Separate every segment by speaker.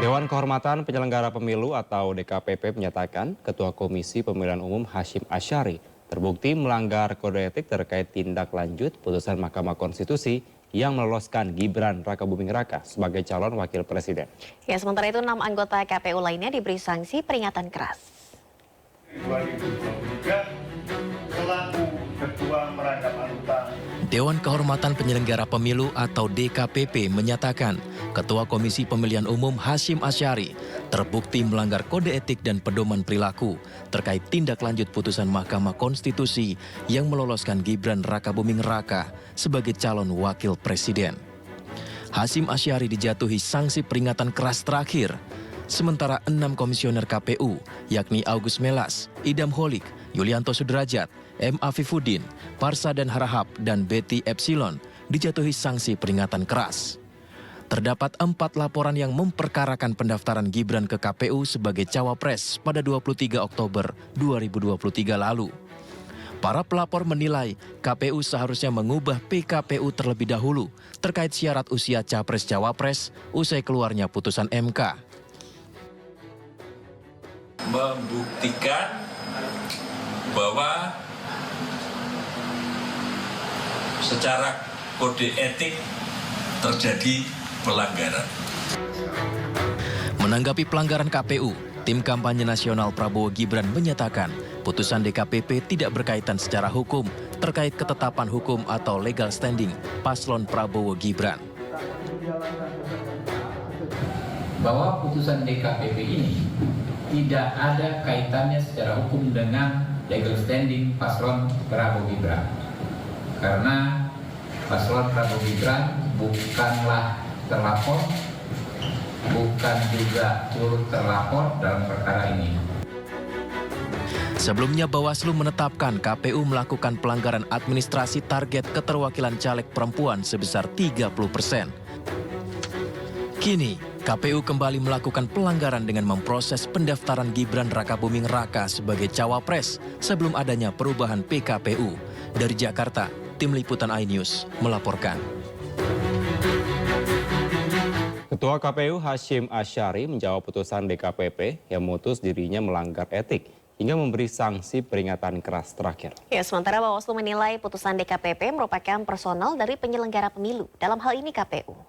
Speaker 1: Dewan Kehormatan Penyelenggara Pemilu atau DKPP menyatakan Ketua Komisi Pemilihan Umum Hasyim Asyari terbukti melanggar kode etik terkait tindak lanjut putusan Mahkamah Konstitusi yang meloloskan Gibran Rakabuming Raka sebagai calon wakil presiden.
Speaker 2: Ya, sementara itu 6 anggota KPU lainnya diberi sanksi peringatan keras.
Speaker 3: 2023 selaku Ketua merangkap anggota
Speaker 4: Dewan Kehormatan Penyelenggara Pemilu atau DKPP menyatakan Ketua Komisi Pemilihan Umum Hasyim Asyari terbukti melanggar kode etik dan pedoman perilaku terkait tindak lanjut putusan Mahkamah Konstitusi yang meloloskan Gibran Rakabuming Raka sebagai calon wakil presiden. Hasyim Asyari dijatuhi sanksi peringatan keras terakhir, sementara 6 komisioner KPU yakni Agus Melas, Idam Holik, Yulianto Sudrajat, M. Afifuddin, Parsadan Harahap, dan Betty Epsilon dijatuhi sanksi peringatan keras. Terdapat 4 laporan yang memperkarakan pendaftaran Gibran ke KPU sebagai cawapres pada 23 Oktober 2023 lalu. Para pelapor menilai KPU seharusnya mengubah PKPU terlebih dahulu terkait syarat usia capres-cawapres usai keluarnya putusan MK.
Speaker 5: Membuktikan bahwa secara kode etik terjadi pelanggaran.
Speaker 4: Menanggapi pelanggaran KPU, tim kampanye nasional Prabowo Gibran menyatakan putusan DKPP tidak berkaitan secara hukum terkait ketetapan hukum atau legal standing paslon Prabowo Gibran.
Speaker 6: Bahwa putusan DKPP ini tidak ada kaitannya secara hukum dengan legal standing paslon Prabowo Gibran. Karena paslon Prabowo Gibran bukanlah terlapor, bukan juga turut terlapor dalam perkara ini.
Speaker 4: Sebelumnya Bawaslu menetapkan KPU melakukan pelanggaran administrasi target keterwakilan caleg perempuan sebesar 30%. Kini, KPU kembali melakukan pelanggaran dengan memproses pendaftaran Gibran Rakabuming Raka sebagai cawapres sebelum adanya perubahan PKPU. Dari Jakarta, Tim Liputan iNews melaporkan.
Speaker 1: Ketua KPU Hasyim Asyari menjawab putusan DKPP yang memutus dirinya melanggar etik hingga memberi sanksi peringatan keras terakhir.
Speaker 2: Ya, sementara Bawaslu menilai putusan DKPP merupakan personal dari penyelenggara pemilu, dalam hal ini KPU.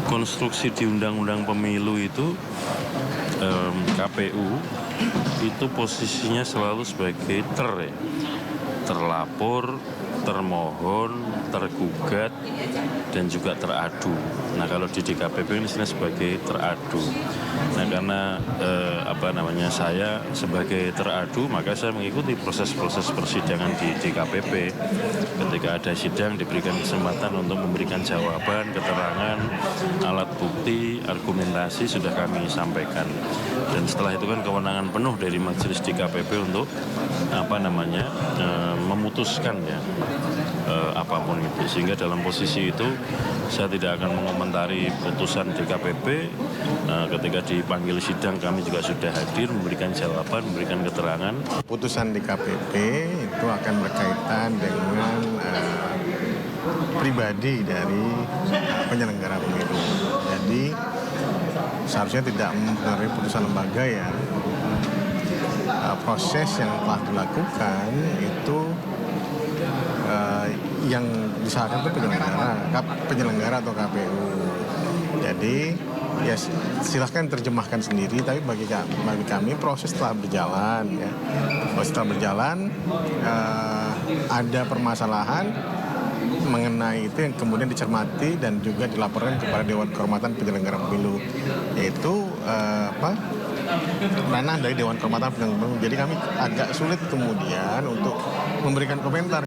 Speaker 7: Konstruksi di Undang-Undang Pemilu itu KPU itu posisinya selalu sebagai terlapor, termohon, tergugat, dan juga teradu. Nah, kalau di DKPP ini sebagai teradu. Nah, karena saya sebagai teradu, maka saya mengikuti proses-proses persidangan di DKPP. Ketika ada sidang diberikan kesempatan untuk memberikan jawaban, keterangan, alat bukti, argumentasi sudah kami sampaikan. Dan setelah itu kan kewenangan penuh dari majelis DKPP untuk memutuskan ya apapun itu. Sehingga dalam posisi itu saya tidak akan mengomentari putusan DKPP. Ketika dipanggil sidang kami juga sudah hadir memberikan jawaban, memberikan keterangan.
Speaker 8: Putusan DKPP itu akan berkaitan dengan pribadi dari penyelenggara pemilu. Jadi seharusnya tidak mempengaruhi putusan lembaga ya. Proses yang telah dilakukan itu yang disalahkan itu penyelenggara atau KPU. Jadi ya silahkan terjemahkan sendiri, tapi bagi kami proses telah berjalan ya. Proses telah berjalan, ada permasalahan mengenai itu yang kemudian dicermati dan juga dilaporkan kepada Dewan Kehormatan Penyelenggara Pemilu, yaitu ranah dari Dewan Kehormatan Penyelenggara Pemilu. Jadi kami agak sulit kemudian untuk memberikan komentar.